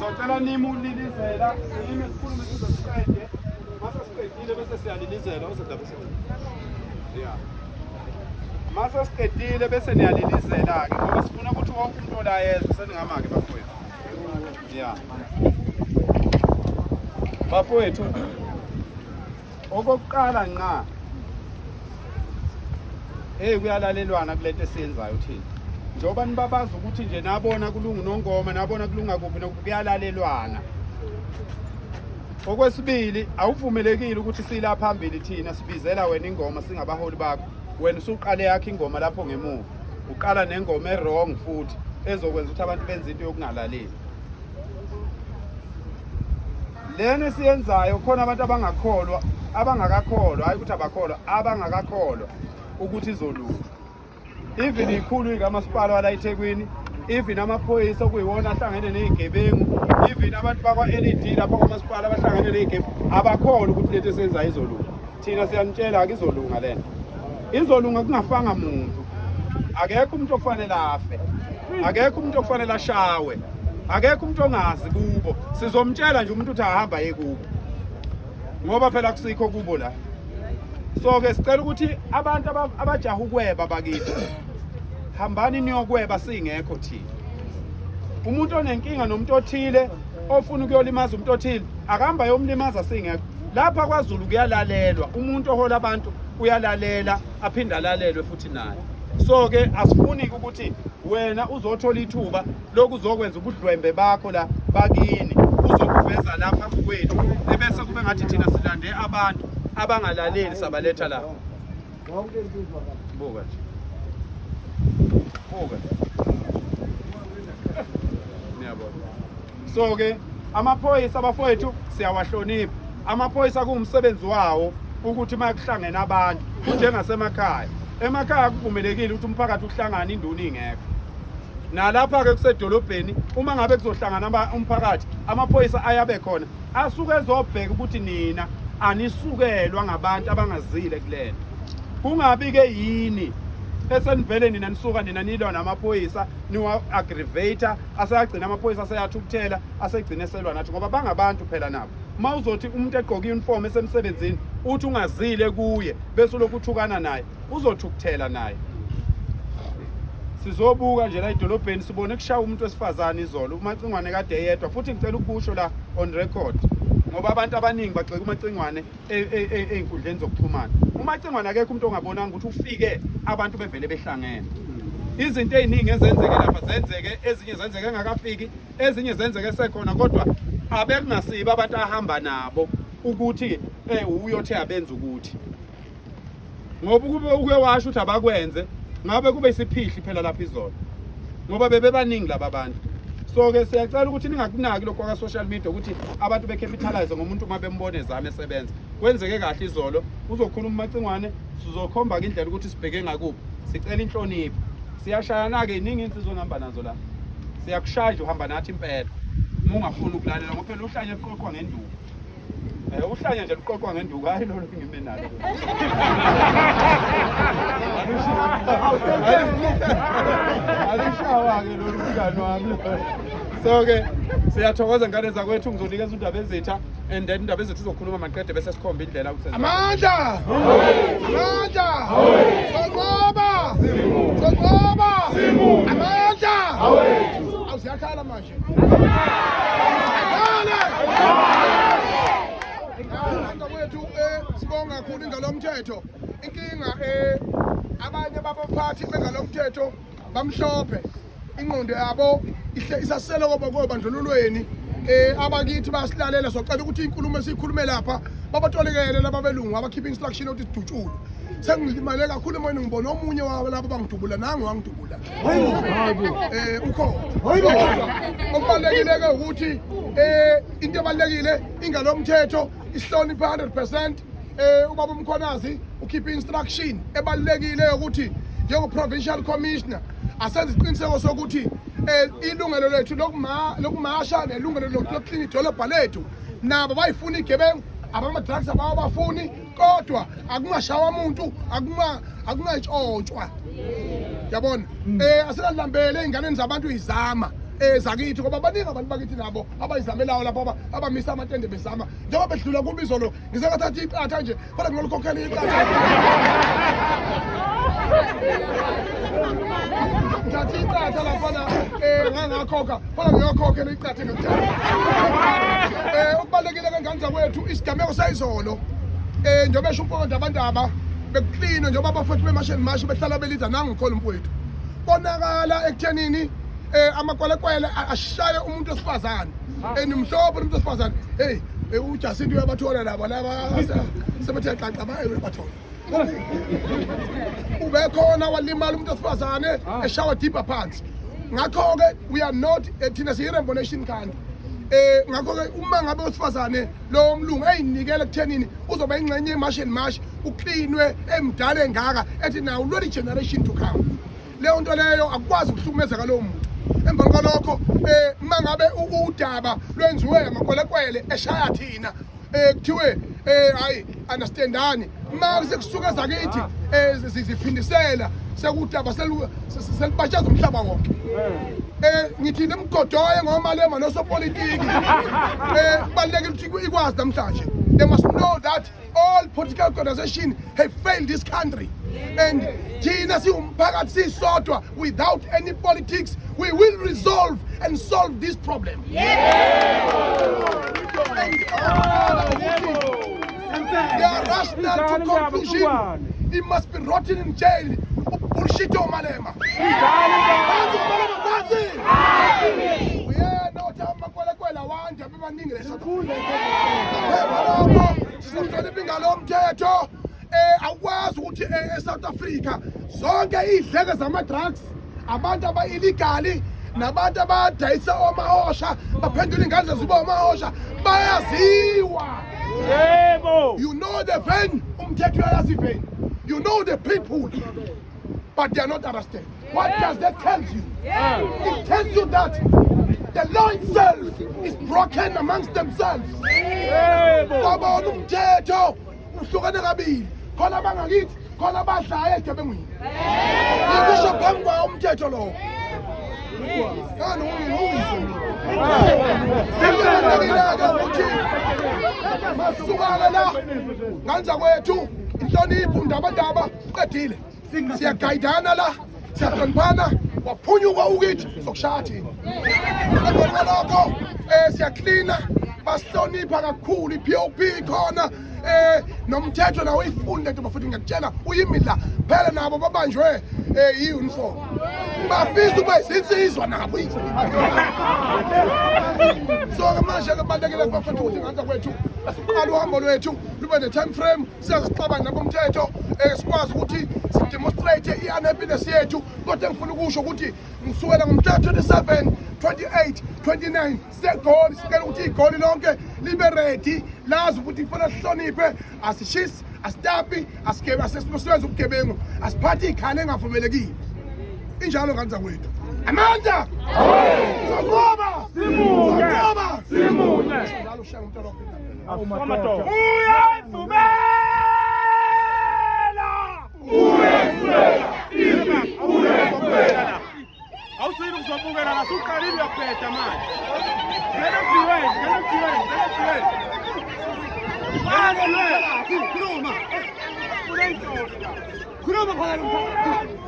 Ngizocela nimi ulilizela yimi sikhulume sizosiqede mase siqedile bese siyalilizela uzodabe yeah mase siqedile bese niyalilizela ke ngoba sifuna ukuthi wonke umuntu ola yezwe seningama ke bafowethu yeah bafowethu okokuqala nqa kuyalalelwana kulento esiyenzayo thina njoba nibabaza ukuthi nje nabona kulungu nongoma nabona kulunga kuphi nokuyalalelwana. Okwesibili awuvumelekile ukuthi sila phambili thina sibizela wena ingoma singabaholi bakho wena usuqale yakhe ingoma lapho ngemuva uqala nengoma errong futhi ezokwenza ukuthi abantu benze into yokungalaleli. Lena siyenzayo khona abantu abangakholwa abangakakholwa hayi ukuthi abakholwa abangakakholwa ukuthi izolunga. Even ikhulu kamasipala wala eThekwini, even amaphoyisa okuyiwona ahlangene nezigebengu, even abantu bakwa LED lapho kamasipala abahlangene nezigebengu abakholwa ukuthi lento esenzayo izolunga. Thina siyanitshela akizolunga lento. Izolunga kungafanga muntu. Akekho umuntu okufanele afe. Akekho umuntu okufanele ashawe. Akekho umuntu ongazi kubo. Sizomtshela nje umuntu uthi ahamba yekubo. Ngoba phela kusikho kubo la. So ke sicela ukuthi abantu abajaha ukweba bakithi hambani niyokweba singekho thina. Umuntu onenkinga nomuntu othile ofuna ukuyolimaza umuntu othile akahamba yomlimaza singekho. Lapha kwaZulu kuyalalelwa, umuntu ohola abantu uyalalela aphinda alalelwe futhi naye. So ke asifuni ukuthi wena uzothola ithuba lokuzokwenza ubudlwembe bakho la bakini uzokuveza lapha kwethu ebese kube ngathi thina silande abantu abangalaleli sabaletha la. Buka nje. Buka. Niyabona. So ke amaphoyisa abafowethu siyawahlonipha. Amaphoyisa kuumsebenzi wawo ukuthi makuhlangene abantu njengasemakhaya. Emakhaya kuvumelekile ukuthi umphakathi uhlangane induna ingekho. Nalapha ke kusedolobheni uma ngabe kuzohlangana umphakathi amaphoyisa ayabe khona asuke ezobheka ukuthi nina anisukelwa ngabantu abangazile kulento. Kungabi ke yini esenivele nina nisuka nina nilwa namaphoyisa niwa aggravator asayagcina amaphoyisa asayathukuthela asegcina selwa nathi ngoba bangabantu phela nabo. Mawuzothi umuntu egqoka uniform esemsebenzini uthi ungazile kuye bese lokuthukana naye uzothukuthela naye. Sizobuka nje la edolobheni sibone kushaya umuntu wesifazane izolo uMacingwane kade yedwa futhi ngicela ukusho la on record ngoba abantu abaningi bagxeka uMacingwane einkundleni zokuxhumana. uMacingwane akekho umuntu ongabonanga ukuthi ufike abantu bevele behlangene. Izinto eziningi ezenzeke lapha zenzeke, ezinye zenzeke engakafiki, ezinye zenzeke sekhona kodwa abekunasiba abantu ahamba nabo ukuthi uyothe abenza ukuthi. Ngoba kube ukwewasha ukuthi abakwenze ngabe kube isiphihli phela lapha izolo. Ngoba bebebaningi laba bantu. So ke siyacela ukuthi ningakunaki lokho kwa social media ukuthi abantu becapitalize ngomuntu uma bembone ezame esebenza. Kwenzeke kahle izolo uzokhuluma uMacingwane sizokhomba ke indlela ukuthi sibheke ngakuphi. Sicela inhlonipho. Siyashayana ke iningi insizwe ngihamba nazo la. Siyakushaya uhamba nathi impela. Uma ungafuna ukulalela ngoba phela uhlanye eqoqwa ngenduku. Uhlanye nje liqoqwa ngenduku hayi lolo ngime nalo. Alishawa ke lolu mngani wami. So ke siyathokoza ngane zakwethu ngizonikeza indaba ezitha and then indaba ezethu izokhuluma maqede bese sikhomba indlela ukusenza. Amandla! Amandla! Soqoba! Soqoba! Amandla! Awusiyakhala manje. Kwethu sibonga kakhulu ngalomthetho. Inkinga abanye babaphathi bengalomthetho bamhlophe. Ingqondo yabo isasela ngoba bandlululweni abakithi basilalela socela ukuthi inkulumo esikhulume lapha babatolekele laba belungu abakhipha instruction ukuthi sidutshule. Sengilimale kakhulu mina ngibona omunye wabo labo bangidubula nangu wangidubula. Ukho. Okubalekile ke ukuthi into ebalekile ingalomthetho ihlonipha 100%. Ubaba uMkhonazi ukhipha instruction ebalekile ukuthi njengo provincial commissioner asenze isiqiniseko sokuthi ilungelo lethu lokumasha nelungelo lokuclean idolobha lethu nabo bayifuna igebengu abama drugs abafuni kodwa akungashawa umuntu akungayitshotshwa. Yabona asilandambele einganeni zabantu izama zakithi ngoba baningi abantu bakithi nabo abayizamelayo lapho abamisa amatende bezama njengoba bedlula kubizo lo ngisekathatha iqatha nje kodwa ngiyolukhokhela iqatha ngithatha iqatha laphana ngangakhokha kodwa ngiyokhokhela iqatha ngokuthatha okubalulekile kangane zakwethu isigameko sayizolo njengoba esho umpondo abandaba bekuklino njengoba abafowethu bemashini mashi behlala belida nangikhona umfowethu konakala ekuthenini amakwelekwele ashaya umuntu wesifazane nimhlophe umuntu wesifazane hey uJacinto uyabathola labo laba sebethe xaxa bayo bathola ube khona walimala umuntu wesifazane eshawa deeper phansi ngakho ke we are not thina siyirembo nation country ngakho ke uma ngabe wesifazane lo mlungu eyinikele ekuthenini uzoba ingcenye yemashini mashi uklinwe emdala engaka ethi now lo generation to come leyo nto leyo akwazi ukuhlukumezeka lo muntu emva kwalokho mangabe udaba lwenziwe amakwelekwele eshaya thina kuthiwe hayi understandani manje sekusuka zakithi ziphindisela sekudaba selibatshaza umhlaba wonke ngithi nemgodoye ngomalema nosopolitiki kubalulekile ukuthi ikwazi namhlanje they must know that all political organizations have failed this country and thina siwumphakathi sisodwa without any politics we will resolve and solve this problem they are rational to conclusion he must be rotten in jail bullshit omalema amakwelekwela wanje bebaningi lesizongalo mthetho akwazi ukuthi eSouth Africa zonke idleke zama-drugs abantu aba-illegali nabantu abadayisa omahosha baphendula ingane ziba omahosha bayaziwa you know the vein umthetho uyayazi vein you know the people but they are not arrested what does that tell you it tells you that the law itself is broken amongst themselves kwabona umthetho uhlukane kabili khona bangakithi khona badlaya egebengwini ngisho phambi kwawo umthetho lo ukuthi masukana la nganza kwethu inhlonipho ndabandaba qedile siyagayidana la siyahloniphana waphunyuka ukithi sokushaya thina lokho siyaklina basihlonipha kakhulu i-POP khona nomthetho nawo uyifunde nto bafuthi ngiyakutshela uyimi la phela nabo babanjwe i-uniform bafisa ukuba izinsizwa nabo so manje kubalulekile bafethu ukuthi nganza kwethu asiqala uhambo lwethu lube ne-time frame siyazixabana nabomthetho sikwazi ukuthi sidemonstrate i-unhappiness yethu kodwa ngifuna ukusho ukuthi ngisukela ngomhla 27 28 29 segoli sicela ukuthi igoli lonke libe ready lazi ukuthi ifuna sihloniphe asishisi asitapi asesisebenza ubugebengu asiphathe ikhane engavumelekile injalo nganza kwethu amanda soqoba simunye njalo ushaya umntwana wakho uyayivumela awusini ukuzobukela nasuqalile uyabheda manje khuluma phakathi